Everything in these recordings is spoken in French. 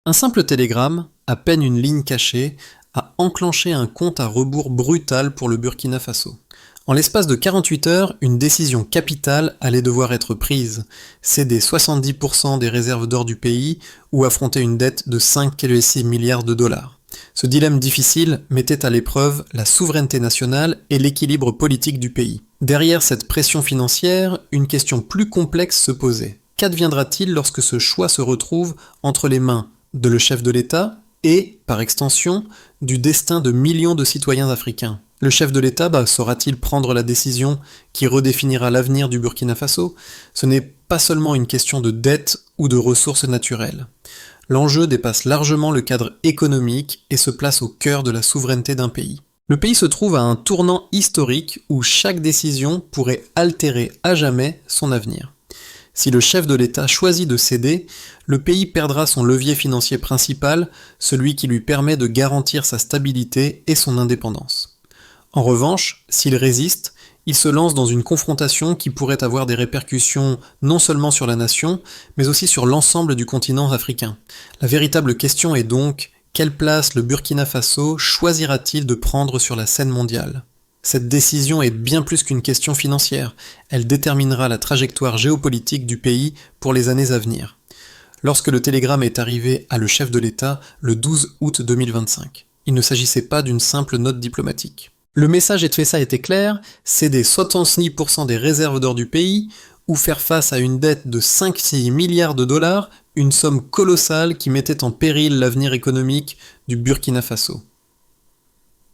Un simple télégramme, à peine une ligne cachée, a enclenché un compte à rebours brutal pour le Burkina Faso. En l'espace de 48 heures, une décision capitale allait devoir être prise, céder 70% des réserves d'or du pays ou affronter une dette de 5,6 milliards de dollars. Ce dilemme difficile mettait à l'épreuve la souveraineté nationale et l'équilibre politique du pays. Derrière cette pression financière, une question plus complexe se posait. Qu'adviendra-t-il lorsque ce choix se retrouve entre les mains de le chef de l'État et, par extension, du destin de millions de citoyens africains? Le chef de l'État saura-t-il prendre la décision qui redéfinira l'avenir du Burkina Faso? Ce n'est pas seulement une question de dette ou de ressources naturelles. L'enjeu dépasse largement le cadre économique et se place au cœur de la souveraineté d'un pays. Le pays se trouve à un tournant historique où chaque décision pourrait altérer à jamais son avenir. Si le chef de l'État choisit de céder, le pays perdra son levier financier principal, celui qui lui permet de garantir sa stabilité et son indépendance. En revanche, s'il résiste, il se lance dans une confrontation qui pourrait avoir des répercussions non seulement sur la nation, mais aussi sur l'ensemble du continent africain. La véritable question est donc, quelle place le Burkina Faso choisira-t-il de prendre sur la scène mondiale ? Cette décision est bien plus qu'une question financière, elle déterminera la trajectoire géopolitique du pays pour les années à venir. Lorsque le télégramme est arrivé à le chef de l'État le 12 août 2025, il ne s'agissait pas d'une simple note diplomatique. Le message était clair, céder 70% des réserves d'or du pays ou faire face à une dette de 5,6 milliards de dollars, une somme colossale qui mettait en péril l'avenir économique du Burkina Faso.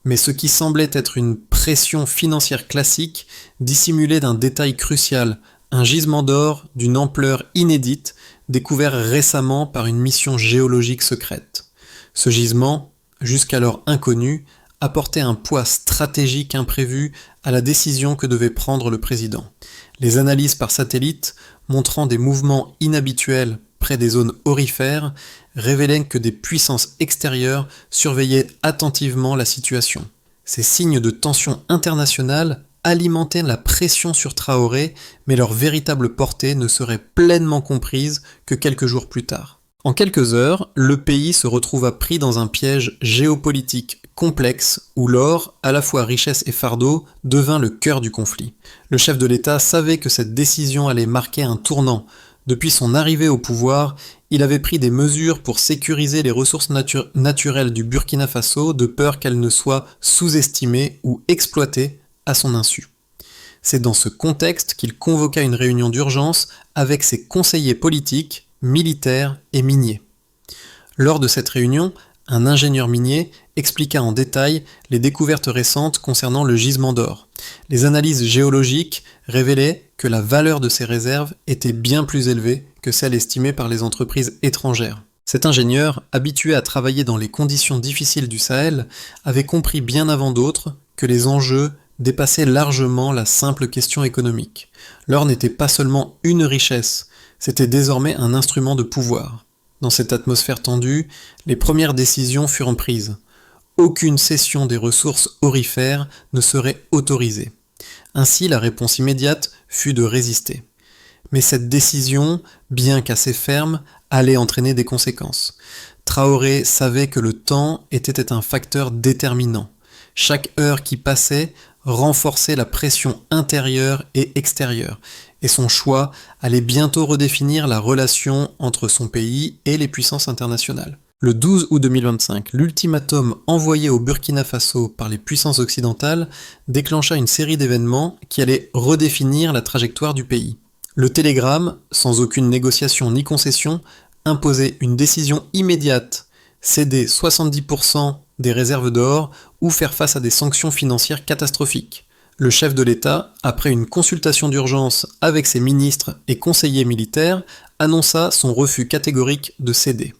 Mais ce qui semblait être une pression financière classique dissimulait d'un détail crucial, un gisement d'or d'une ampleur inédite découvert récemment par une mission géologique secrète. Ce gisement, jusqu'alors inconnu, apportait un poids stratégique imprévu à la décision que devait prendre le président. Les analyses par satellite, montrant des mouvements inhabituels près des zones aurifères, révélaient que des puissances extérieures surveillaient attentivement la situation. Ces signes de tension internationale alimentaient la pression sur Traoré, mais leur véritable portée ne serait pleinement comprise que quelques jours plus tard. En quelques heures, le pays se retrouva pris dans un piège géopolitique complexe où l'or, à la fois richesse et fardeau, devint le cœur du conflit. Le chef de l'État savait que cette décision allait marquer un tournant. Depuis son arrivée au pouvoir, il avait pris des mesures pour sécuriser les ressources naturelles du Burkina Faso de peur qu'elles ne soient sous-estimées ou exploitées à son insu. C'est dans ce contexte qu'il convoqua une réunion d'urgence avec ses conseillers politiques, militaires et miniers. Lors de cette réunion, un ingénieur minier expliqua en détail les découvertes récentes concernant le gisement d'or. Les analyses géologiques révélaient que la valeur de ces réserves était bien plus élevée que celle estimée par les entreprises étrangères. Cet ingénieur, habitué à travailler dans les conditions difficiles du Sahel, avait compris bien avant d'autres que les enjeux dépassaient largement la simple question économique. L'or n'était pas seulement une richesse, c'était désormais un instrument de pouvoir. Dans cette atmosphère tendue, les premières décisions furent prises. Aucune cession des ressources aurifères ne serait autorisée. Ainsi, la réponse immédiate fut de résister. Mais cette décision, bien qu'assez ferme, allait entraîner des conséquences. Traoré savait que le temps était un facteur déterminant. Chaque heure qui passait renforçait la pression intérieure et extérieure, et son choix allait bientôt redéfinir la relation entre son pays et les puissances internationales. Le 12 août 2025, l'ultimatum envoyé au Burkina Faso par les puissances occidentales déclencha une série d'événements qui allaient redéfinir la trajectoire du pays. Le télégramme, sans aucune négociation ni concession, imposait une décision immédiate, céder 70% des réserves d'or ou faire face à des sanctions financières catastrophiques. Le chef de l'État, après une consultation d'urgence avec ses ministres et conseillers militaires, annonça son refus catégorique de céder.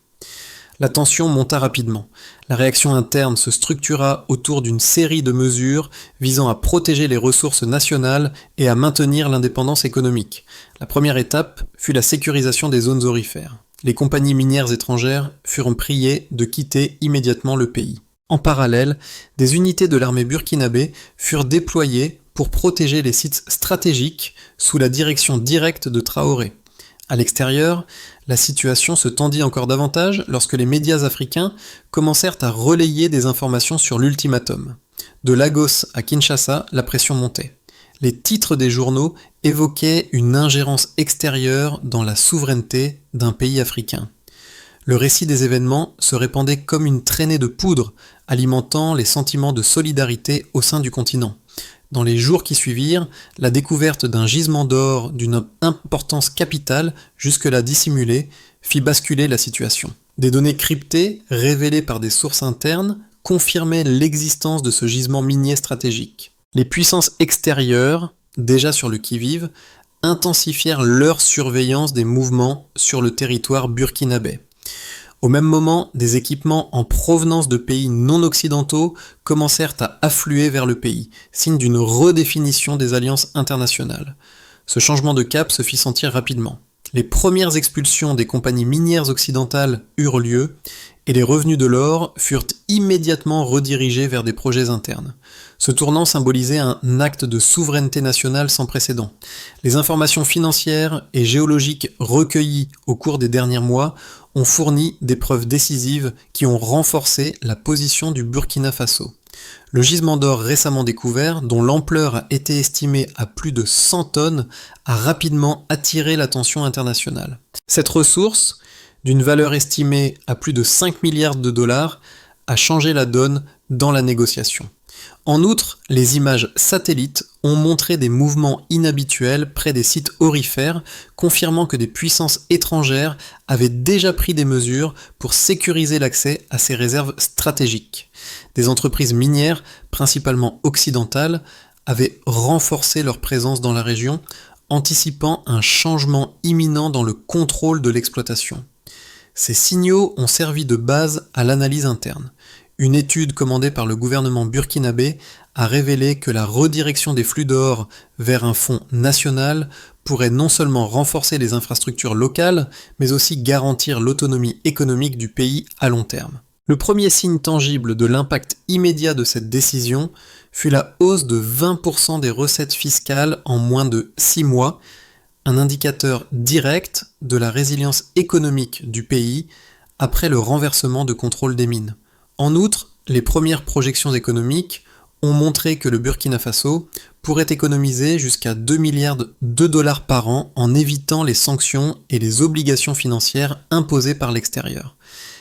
La tension monta rapidement. La réaction interne se structura autour d'une série de mesures visant à protéger les ressources nationales et à maintenir l'indépendance économique. La première étape fut la sécurisation des zones aurifères. Les compagnies minières étrangères furent priées de quitter immédiatement le pays. En parallèle, des unités de l'armée burkinabé furent déployées pour protéger les sites stratégiques sous la direction directe de Traoré. À l'extérieur, la situation se tendit encore davantage lorsque les médias africains commencèrent à relayer des informations sur l'ultimatum. De Lagos à Kinshasa, la pression montait. Les titres des journaux évoquaient une ingérence extérieure dans la souveraineté d'un pays africain. Le récit des événements se répandait comme une traînée de poudre, alimentant les sentiments de solidarité au sein du continent. Dans les jours qui suivirent, la découverte d'un gisement d'or d'une importance capitale, jusque-là dissimulée, fit basculer la situation. Des données cryptées, révélées par des sources internes, confirmaient l'existence de ce gisement minier stratégique. Les puissances extérieures, déjà sur le qui-vive, intensifièrent leur surveillance des mouvements sur le territoire burkinabé. Au même moment, des équipements en provenance de pays non occidentaux commencèrent à affluer vers le pays, signe d'une redéfinition des alliances internationales. Ce changement de cap se fit sentir rapidement. Les premières expulsions des compagnies minières occidentales eurent lieu, et les revenus de l'or furent immédiatement redirigés vers des projets internes. Ce tournant symbolisait un acte de souveraineté nationale sans précédent. Les informations financières et géologiques recueillies au cours des derniers mois ont fourni des preuves décisives qui ont renforcé la position du Burkina Faso. Le gisement d'or récemment découvert, dont l'ampleur a été estimée à plus de 100 tonnes, a rapidement attiré l'attention internationale. Cette ressource, d'une valeur estimée à plus de 5 milliards de dollars, a changé la donne dans la négociation. En outre, les images satellites ont montré des mouvements inhabituels près des sites aurifères, confirmant que des puissances étrangères avaient déjà pris des mesures pour sécuriser l'accès à ces réserves stratégiques. Des entreprises minières, principalement occidentales, avaient renforcé leur présence dans la région, anticipant un changement imminent dans le contrôle de l'exploitation. Ces signaux ont servi de base à l'analyse interne. Une étude commandée par le gouvernement burkinabé a révélé que la redirection des flux d'or vers un fonds national pourrait non seulement renforcer les infrastructures locales, mais aussi garantir l'autonomie économique du pays à long terme. Le premier signe tangible de l'impact immédiat de cette décision fut la hausse de 20% des recettes fiscales en moins de 6 mois, un indicateur direct de la résilience économique du pays après le renversement de contrôle des mines. En outre, les premières projections économiques ont montré que le Burkina Faso pourrait économiser jusqu'à 2 milliards de dollars par an en évitant les sanctions et les obligations financières imposées par l'extérieur.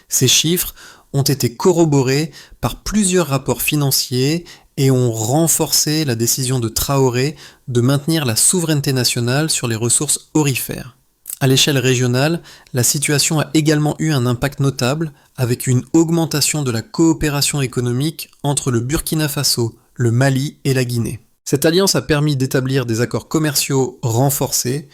Ces chiffres ont été corroborés par plusieurs rapports financiers et ont renforcé la décision de Traoré de maintenir la souveraineté nationale sur les ressources aurifères. À l'échelle régionale, la situation a également eu un impact notable avec une augmentation de la coopération économique entre le Burkina Faso, le Mali et la Guinée. Cette alliance a permis d'établir des accords commerciaux renforcés,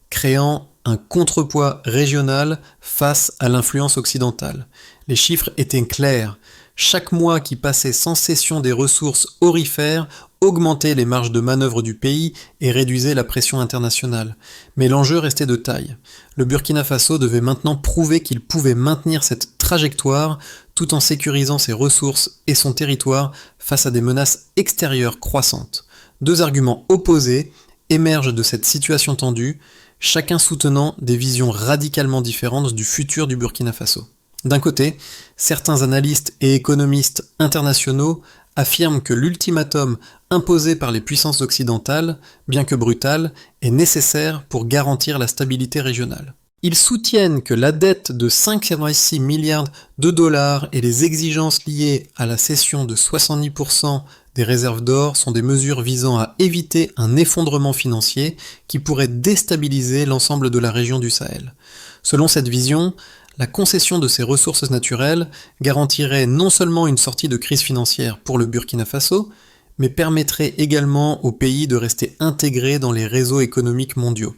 créant un contrepoids régional face à l'influence occidentale. Les chiffres étaient clairs. Chaque mois qui passait sans cession des ressources aurifères augmentait les marges de manœuvre du pays et réduisait la pression internationale. Mais l'enjeu restait de taille. Le Burkina Faso devait maintenant prouver qu'il pouvait maintenir cette trajectoire tout en sécurisant ses ressources et son territoire face à des menaces extérieures croissantes. Deux arguments opposés émergent de cette situation tendue, chacun soutenant des visions radicalement différentes du futur du Burkina Faso. D'un côté, certains analystes et économistes internationaux affirment que l'ultimatum imposé par les puissances occidentales, bien que brutal, est nécessaire pour garantir la stabilité régionale. Ils soutiennent que la dette de 5,6 milliards de dollars et les exigences liées à la cession de 70% des réserves d'or sont des mesures visant à éviter un effondrement financier qui pourrait déstabiliser l'ensemble de la région du Sahel. Selon cette vision, la concession de ces ressources naturelles garantirait non seulement une sortie de crise financière pour le Burkina Faso, mais permettrait également au pays de rester intégré dans les réseaux économiques mondiaux.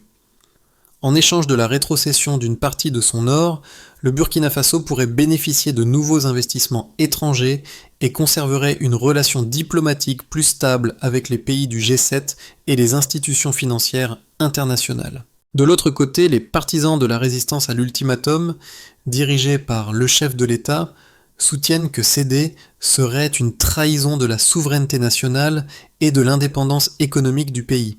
En échange de la rétrocession d'une partie de son or, le Burkina Faso pourrait bénéficier de nouveaux investissements étrangers et conserverait une relation diplomatique plus stable avec les pays du G7 et les institutions financières internationales. De l'autre côté, les partisans de la résistance à l'ultimatum, dirigés par le chef de l'État, soutiennent que céder serait une trahison de la souveraineté nationale et de l'indépendance économique du pays.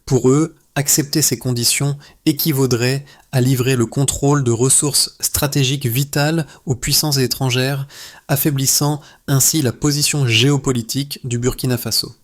Pour eux, Accepter ces conditions équivaudrait à livrer le contrôle de ressources stratégiques vitales aux puissances étrangères, affaiblissant ainsi la position géopolitique du Burkina Faso.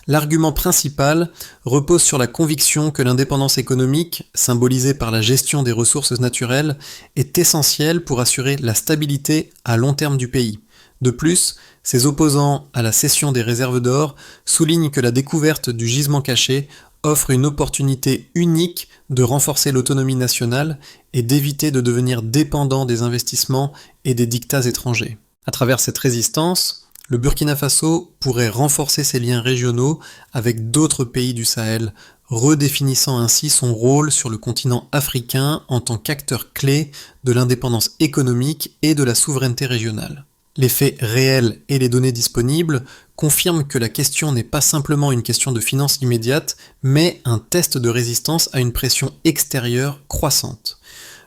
L'argument principal repose sur la conviction que l'indépendance économique, symbolisée par la gestion des ressources naturelles, est essentielle pour assurer la stabilité à long terme du pays. De plus, ses opposants à la cession des réserves d'or soulignent que la découverte du gisement caché offre une opportunité unique de renforcer l'autonomie nationale et d'éviter de devenir dépendant des investissements et des dictats étrangers. À travers cette résistance, le Burkina Faso pourrait renforcer ses liens régionaux avec d'autres pays du Sahel, redéfinissant ainsi son rôle sur le continent africain en tant qu'acteur clé de l'indépendance économique et de la souveraineté régionale. Les faits réels et les données disponibles confirment que la question n'est pas simplement une question de finances immédiates, mais un test de résistance à une pression extérieure croissante.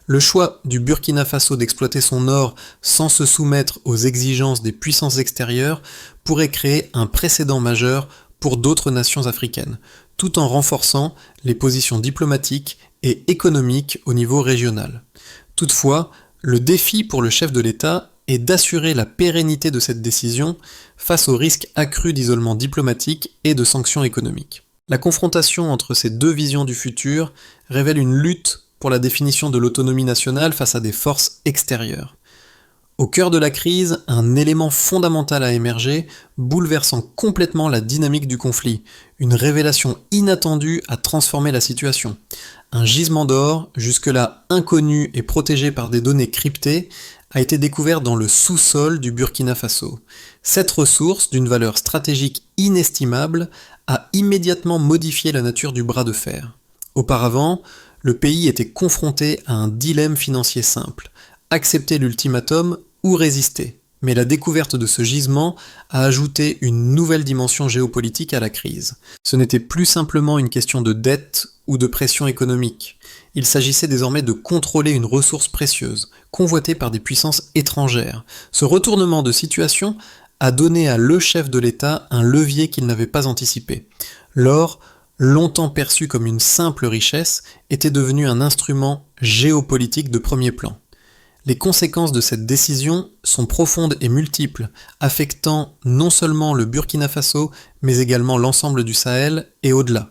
Le choix du Burkina Faso d'exploiter son or sans se soumettre aux exigences des puissances extérieures pourrait créer un précédent majeur pour d'autres nations africaines, tout en renforçant les positions diplomatiques et économiques au niveau régional. Toutefois, le défi pour le chef de l'État est d'assurer la pérennité de cette décision face au risque accru d'isolement diplomatique et de sanctions économiques. La confrontation entre ces deux visions du futur révèle une lutte pour la définition de l'autonomie nationale face à des forces extérieures. Au cœur de la crise, un élément fondamental a émergé, bouleversant complètement la dynamique du conflit. Une révélation inattendue a transformé la situation. Un gisement d'or, jusque-là inconnu et protégé par des données cryptées, a été découvert dans le sous-sol du Burkina Faso. Cette ressource, d'une valeur stratégique inestimable, a immédiatement modifié la nature du bras de fer. Auparavant, le pays était confronté à un dilemme financier simple, accepter l'ultimatum ou résister. Mais la découverte de ce gisement a ajouté une nouvelle dimension géopolitique à la crise. Ce n'était plus simplement une question de dette ou de pression économique. Il s'agissait désormais de contrôler une ressource précieuse, convoitée par des puissances étrangères. Ce retournement de situation a donné à le chef de l'État un levier qu'il n'avait pas anticipé. L'or, longtemps perçu comme une simple richesse, était devenu un instrument géopolitique de premier plan. Les conséquences de cette décision sont profondes et multiples, affectant non seulement le Burkina Faso, mais également l'ensemble du Sahel et au-delà.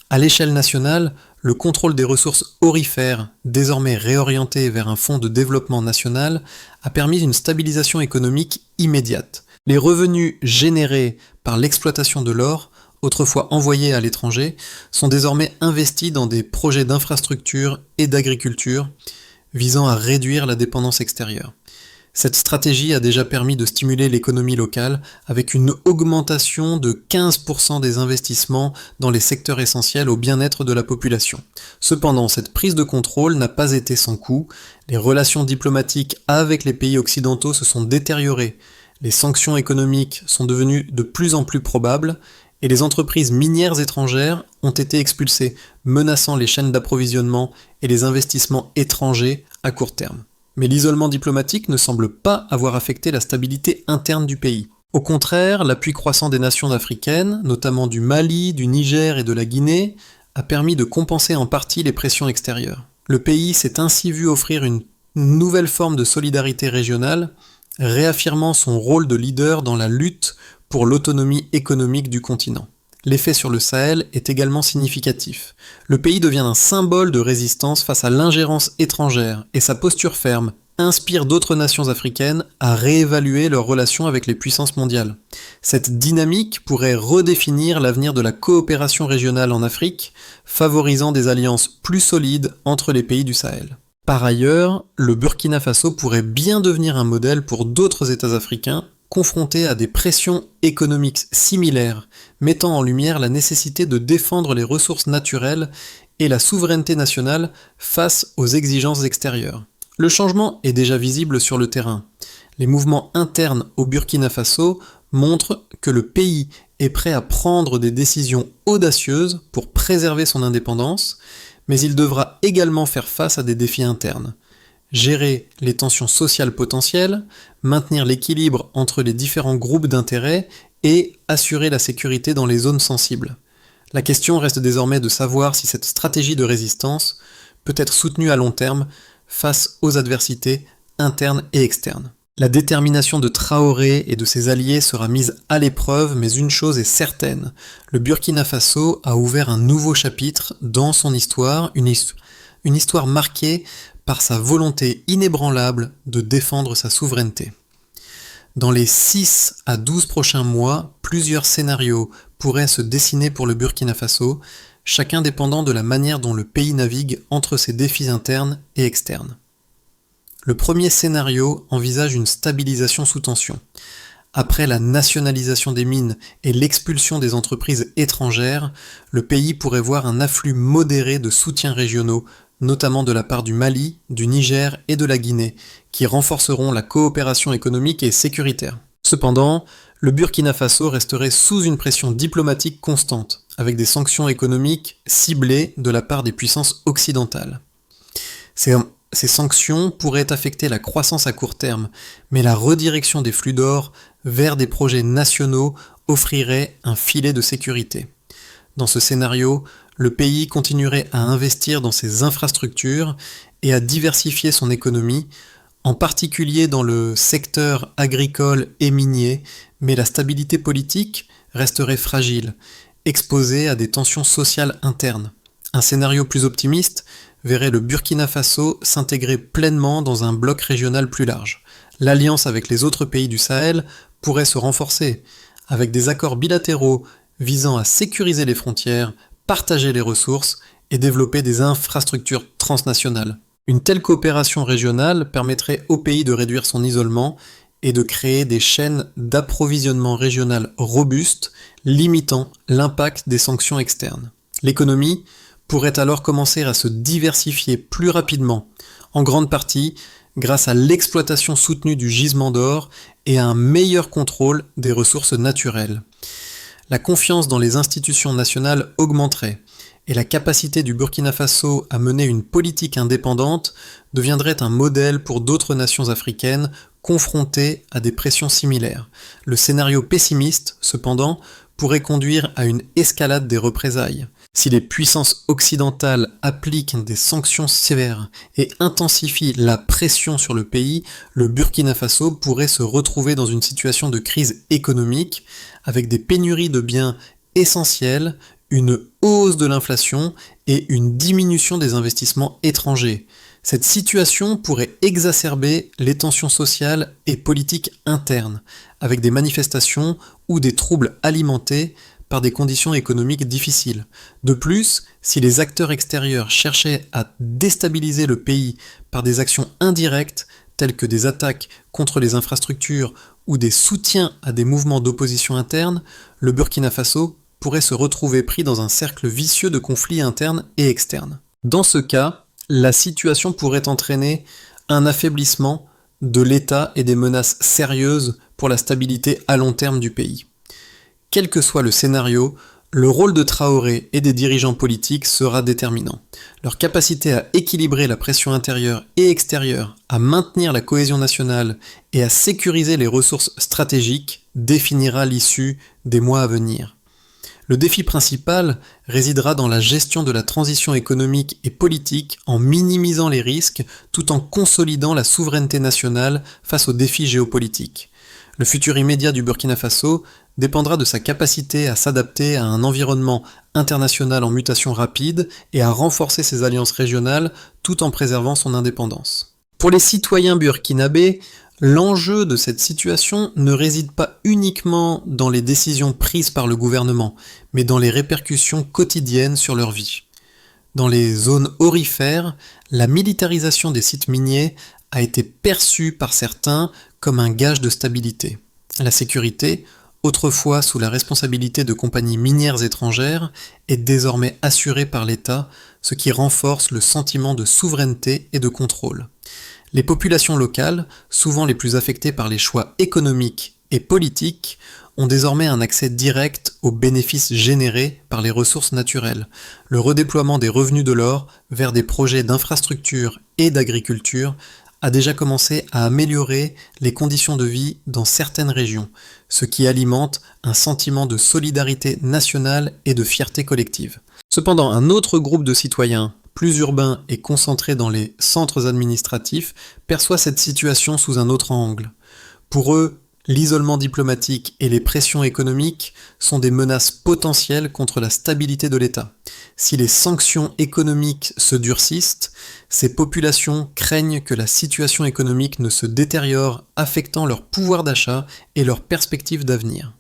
À l'échelle nationale, le contrôle des ressources aurifères, désormais réorienté vers un fonds de développement national, a permis une stabilisation économique immédiate. Les revenus générés par l'exploitation de l'or, autrefois envoyés à l'étranger, sont désormais investis dans des projets d'infrastructure et d'agriculture, visant à réduire la dépendance extérieure. Cette stratégie a déjà permis de stimuler l'économie locale avec une augmentation de 15% des investissements dans les secteurs essentiels au bien-être de la population. Cependant, cette prise de contrôle n'a pas été sans coût. Les relations diplomatiques avec les pays occidentaux se sont détériorées. Les sanctions économiques sont devenues de plus en plus probables et les entreprises minières étrangères ont été expulsées, menaçant les chaînes d'approvisionnement et les investissements étrangers à court terme. Mais l'isolement diplomatique ne semble pas avoir affecté la stabilité interne du pays. Au contraire, l'appui croissant des nations africaines, notamment du Mali, du Niger et de la Guinée, a permis de compenser en partie les pressions extérieures. Le pays s'est ainsi vu offrir une nouvelle forme de solidarité régionale, réaffirmant son rôle de leader dans la lutte pour l'autonomie économique du continent. L'effet sur le Sahel est également significatif. Le pays devient un symbole de résistance face à l'ingérence étrangère et sa posture ferme inspire d'autres nations africaines à réévaluer leurs relations avec les puissances mondiales. Cette dynamique pourrait redéfinir l'avenir de la coopération régionale en Afrique, favorisant des alliances plus solides entre les pays du Sahel. Par ailleurs, le Burkina Faso pourrait bien devenir un modèle pour d'autres États africains confrontés à des pressions économiques similaires, mettant en lumière la nécessité de défendre les ressources naturelles et la souveraineté nationale face aux exigences extérieures. Le changement est déjà visible sur le terrain. Les mouvements internes au Burkina Faso montrent que le pays est prêt à prendre des décisions audacieuses pour préserver son indépendance, mais il devra également faire face à des défis internes. Gérer les tensions sociales potentielles, maintenir l'équilibre entre les différents groupes d'intérêts et assurer la sécurité dans les zones sensibles. La question reste désormais de savoir si cette stratégie de résistance peut être soutenue à long terme face aux adversités internes et externes. La détermination de Traoré et de ses alliés sera mise à l'épreuve, mais une chose est certaine, le Burkina Faso a ouvert un nouveau chapitre dans son histoire, une histoire marquée par sa volonté inébranlable de défendre sa souveraineté. Dans les 6 à 12 prochains mois, plusieurs scénarios pourraient se dessiner pour le Burkina Faso, chacun dépendant de la manière dont le pays navigue entre ses défis internes et externes. Le premier scénario envisage une stabilisation sous tension. Après la nationalisation des mines et l'expulsion des entreprises étrangères, le pays pourrait voir un afflux modéré de soutiens régionaux, notamment de la part du Mali, du Niger et de la Guinée, qui renforceront la coopération économique et sécuritaire. Cependant, le Burkina Faso resterait sous une pression diplomatique constante, avec des sanctions économiques ciblées de la part des puissances occidentales. Ces sanctions pourraient affecter la croissance à court terme, mais la redirection des flux d'or vers des projets nationaux offrirait un filet de sécurité. Dans ce scénario, le pays continuerait à investir dans ses infrastructures et à diversifier son économie, en particulier dans le secteur agricole et minier, mais la stabilité politique resterait fragile, exposée à des tensions sociales internes. Un scénario plus optimiste verrait le Burkina Faso s'intégrer pleinement dans un bloc régional plus large. L'alliance avec les autres pays du Sahel pourrait se renforcer, avec des accords bilatéraux visant à sécuriser les frontières, partager les ressources et développer des infrastructures transnationales. Une telle coopération régionale permettrait au pays de réduire son isolement et de créer des chaînes d'approvisionnement régionales robustes, limitant l'impact des sanctions externes. L'économie pourrait alors commencer à se diversifier plus rapidement, en grande partie grâce à l'exploitation soutenue du gisement d'or et à un meilleur contrôle des ressources naturelles. La confiance dans les institutions nationales augmenterait, et la capacité du Burkina Faso à mener une politique indépendante deviendrait un modèle pour d'autres nations africaines confrontées à des pressions similaires. Le scénario pessimiste, cependant, pourrait conduire à une escalade des représailles. Si les puissances occidentales appliquent des sanctions sévères et intensifient la pression sur le pays, le Burkina Faso pourrait se retrouver dans une situation de crise économique, avec des pénuries de biens essentiels, une hausse de l'inflation et une diminution des investissements étrangers. Cette situation pourrait exacerber les tensions sociales et politiques internes, avec des manifestations ou des troubles alimentés par des conditions économiques difficiles. De plus, si les acteurs extérieurs cherchaient à déstabiliser le pays par des actions indirectes, telles que des attaques contre les infrastructures ou des soutiens à des mouvements d'opposition interne, le Burkina Faso pourrait se retrouver pris dans un cercle vicieux de conflits internes et externes. Dans ce cas, la situation pourrait entraîner un affaiblissement de l'État et des menaces sérieuses pour la stabilité à long terme du pays. Quel que soit le scénario, le rôle de Traoré et des dirigeants politiques sera déterminant. Leur capacité à équilibrer la pression intérieure et extérieure, à maintenir la cohésion nationale et à sécuriser les ressources stratégiques définira l'issue des mois à venir. Le défi principal résidera dans la gestion de la transition économique et politique en minimisant les risques tout en consolidant la souveraineté nationale face aux défis géopolitiques. Le futur immédiat du Burkina Faso dépendra de sa capacité à s'adapter à un environnement international en mutation rapide et à renforcer ses alliances régionales tout en préservant son indépendance. Pour les citoyens burkinabés, l'enjeu de cette situation ne réside pas uniquement dans les décisions prises par le gouvernement, mais dans les répercussions quotidiennes sur leur vie. Dans les zones aurifères, la militarisation des sites miniers a été perçue par certains comme un gage de stabilité. La sécurité, autrefois sous la responsabilité de compagnies minières étrangères, est désormais assurée par l'État, ce qui renforce le sentiment de souveraineté et de contrôle. Les populations locales, souvent les plus affectées par les choix économiques et politiques, ont désormais un accès direct aux bénéfices générés par les ressources naturelles. Le redéploiement des revenus de l'or vers des projets d'infrastructure et d'agriculture a déjà commencé à améliorer les conditions de vie dans certaines régions, ce qui alimente un sentiment de solidarité nationale et de fierté collective. Cependant, un autre groupe de citoyens, plus urbain et concentré dans les centres administratifs, perçoit cette situation sous un autre angle. Pour eux, l'isolement diplomatique et les pressions économiques sont des menaces potentielles contre la stabilité de l'État. Si les sanctions économiques se durcissent, ces populations craignent que la situation économique ne se détériore, affectant leur pouvoir d'achat et leurs perspectives d'avenir.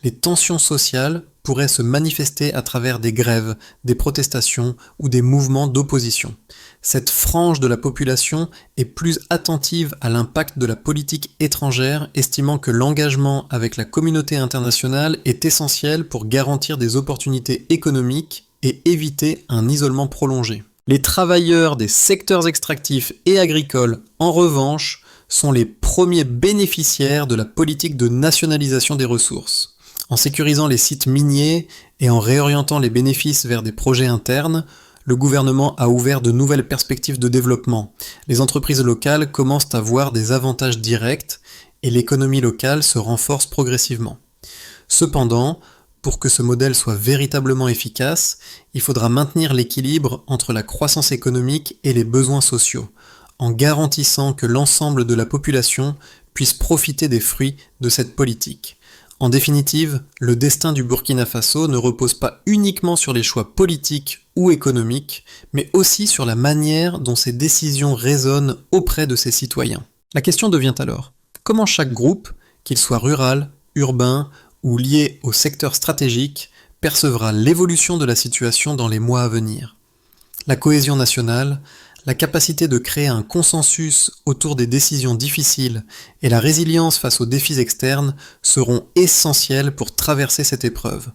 Les tensions sociales pourraient se manifester à travers des grèves, des protestations ou des mouvements d'opposition. Cette frange de la population est plus attentive à l'impact de la politique étrangère, estimant que l'engagement avec la communauté internationale est essentiel pour garantir des opportunités économiques et éviter un isolement prolongé. Les travailleurs des secteurs extractifs et agricoles, en revanche, sont les premiers bénéficiaires de la politique de nationalisation des ressources. En sécurisant les sites miniers et en réorientant les bénéfices vers des projets internes, le gouvernement a ouvert de nouvelles perspectives de développement. Les entreprises locales commencent à voir des avantages directs et l'économie locale se renforce progressivement. Cependant, pour que ce modèle soit véritablement efficace, il faudra maintenir l'équilibre entre la croissance économique et les besoins sociaux, en garantissant que l'ensemble de la population puisse profiter des fruits de cette politique. En définitive, le destin du Burkina Faso ne repose pas uniquement sur les choix politiques ou économiques, mais aussi sur la manière dont ces décisions résonnent auprès de ses citoyens. La question devient alors, comment chaque groupe, qu'il soit rural, urbain ou lié au secteur stratégique, percevra l'évolution de la situation dans les mois à venir? La cohésion nationale, la capacité de créer un consensus autour des décisions difficiles et la résilience face aux défis externes seront essentielles pour traverser cette épreuve.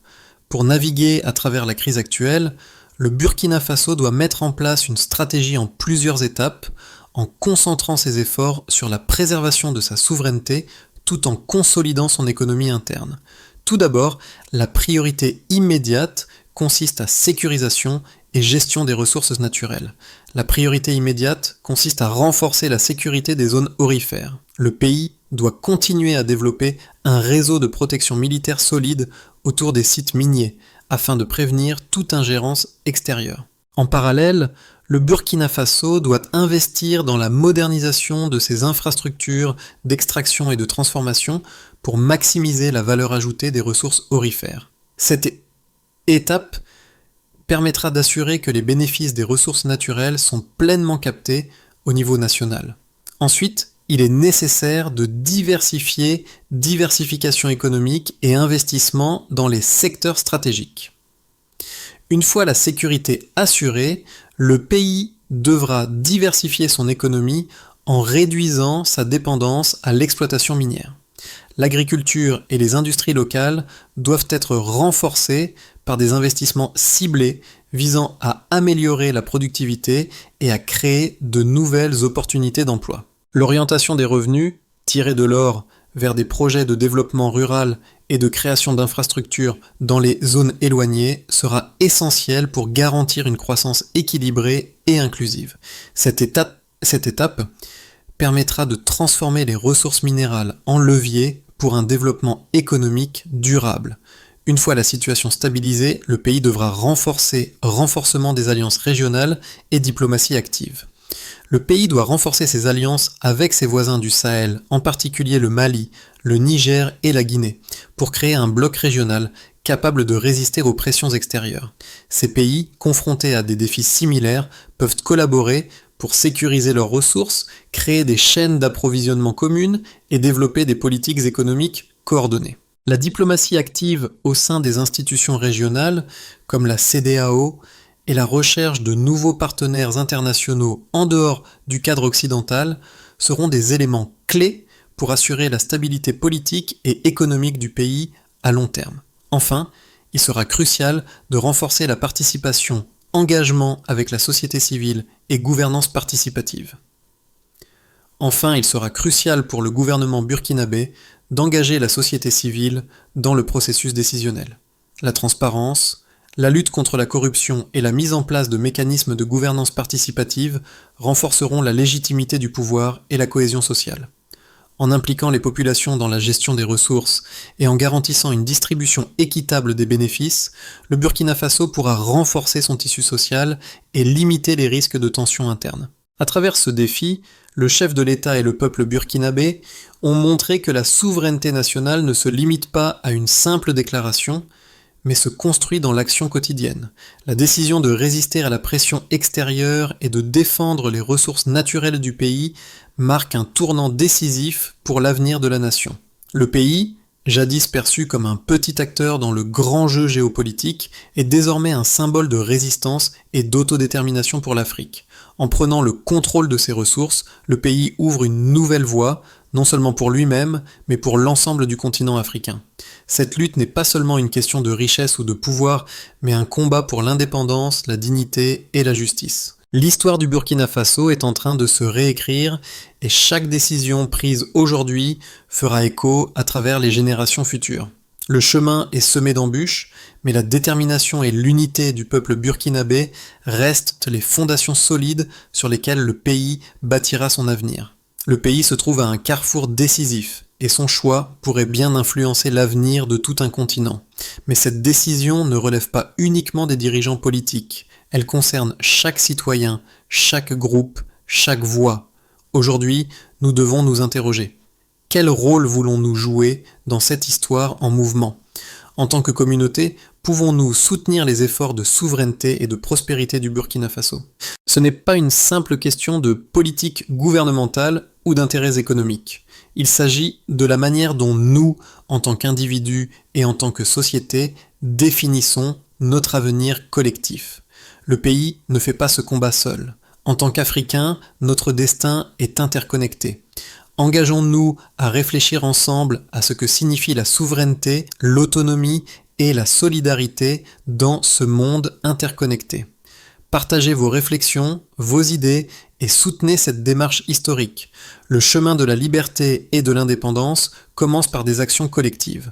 Pour naviguer à travers la crise actuelle, le Burkina Faso doit mettre en place une stratégie en plusieurs étapes, en concentrant ses efforts sur la préservation de sa souveraineté tout en consolidant son économie interne. Tout d'abord, la priorité immédiate consiste à sécurisation et gestion des ressources naturelles. La priorité immédiate consiste à renforcer la sécurité des zones aurifères. Le pays doit continuer à développer un réseau de protection militaire solide autour des sites miniers, afin de prévenir toute ingérence extérieure. En parallèle, le Burkina Faso doit investir dans la modernisation de ses infrastructures d'extraction et de transformation pour maximiser la valeur ajoutée des ressources aurifères. Cette étape permettra d'assurer que les bénéfices des ressources naturelles sont pleinement captés au niveau national. Ensuite, il est nécessaire de diversification économique et investissement dans les secteurs stratégiques. Une fois la sécurité assurée, le pays devra diversifier son économie en réduisant sa dépendance à l'exploitation minière. L'agriculture et les industries locales doivent être renforcées par des investissements ciblés visant à améliorer la productivité et à créer de nouvelles opportunités d'emploi. L'orientation des revenus, tirée de l'or vers des projets de développement rural et de création d'infrastructures dans les zones éloignées, sera essentielle pour garantir une croissance équilibrée et inclusive. Cette étape permettra de transformer les ressources minérales en levier pour un développement économique durable. Une fois la situation stabilisée, le pays devra renforcement des alliances régionales et diplomatie active. Le pays doit renforcer ses alliances avec ses voisins du Sahel, en particulier le Mali, le Niger et la Guinée, pour créer un bloc régional capable de résister aux pressions extérieures. Ces pays, confrontés à des défis similaires, peuvent collaborer pour sécuriser leurs ressources, créer des chaînes d'approvisionnement communes et développer des politiques économiques coordonnées. La diplomatie active au sein des institutions régionales, comme la CEDEAO, et la recherche de nouveaux partenaires internationaux en dehors du cadre occidental seront des éléments clés pour assurer la stabilité politique et économique du pays à long terme. Enfin, il sera crucial de renforcer la participation, engagement avec la société civile et gouvernance participative. Enfin, il sera crucial pour le gouvernement burkinabé d'engager la société civile dans le processus décisionnel. La transparence, La lutte contre la corruption et la mise en place de mécanismes de gouvernance participative renforceront la légitimité du pouvoir et la cohésion sociale. En impliquant les populations dans la gestion des ressources et en garantissant une distribution équitable des bénéfices, le Burkina Faso pourra renforcer son tissu social et limiter les risques de tensions internes. À travers ce défi, le chef de l'État et le peuple burkinabé ont montré que la souveraineté nationale ne se limite pas à une simple déclaration, mais se construit dans l'action quotidienne. La décision de résister à la pression extérieure et de défendre les ressources naturelles du pays marque un tournant décisif pour l'avenir de la nation. Le pays, jadis perçu comme un petit acteur dans le grand jeu géopolitique, est désormais un symbole de résistance et d'autodétermination pour l'Afrique. En prenant le contrôle de ses ressources, le pays ouvre une nouvelle voie, non seulement pour lui-même, mais pour l'ensemble du continent africain. Cette lutte n'est pas seulement une question de richesse ou de pouvoir, mais un combat pour l'indépendance, la dignité et la justice. L'histoire du Burkina Faso est en train de se réécrire et chaque décision prise aujourd'hui fera écho à travers les générations futures. Le chemin est semé d'embûches, mais la détermination et l'unité du peuple burkinabé restent les fondations solides sur lesquelles le pays bâtira son avenir. Le pays se trouve à un carrefour décisif, et son choix pourrait bien influencer l'avenir de tout un continent. Mais cette décision ne relève pas uniquement des dirigeants politiques, elle concerne chaque citoyen, chaque groupe, chaque voix. Aujourd'hui, nous devons nous interroger. Quel rôle voulons-nous jouer dans cette histoire en mouvement ? En tant que communauté, pouvons-nous soutenir les efforts de souveraineté et de prospérité du Burkina Faso ? Ce n'est pas une simple question de politique gouvernementale ou d'intérêts économiques. Il s'agit de la manière dont nous, en tant qu'individus et en tant que société, définissons notre avenir collectif. Le pays ne fait pas ce combat seul. En tant qu'Africains, notre destin est interconnecté. Engageons-nous à réfléchir ensemble à ce que signifie la souveraineté, l'autonomie et la solidarité dans ce monde interconnecté. Partagez vos réflexions, vos idées et soutenez cette démarche historique. Le chemin de la liberté et de l'indépendance commence par des actions collectives.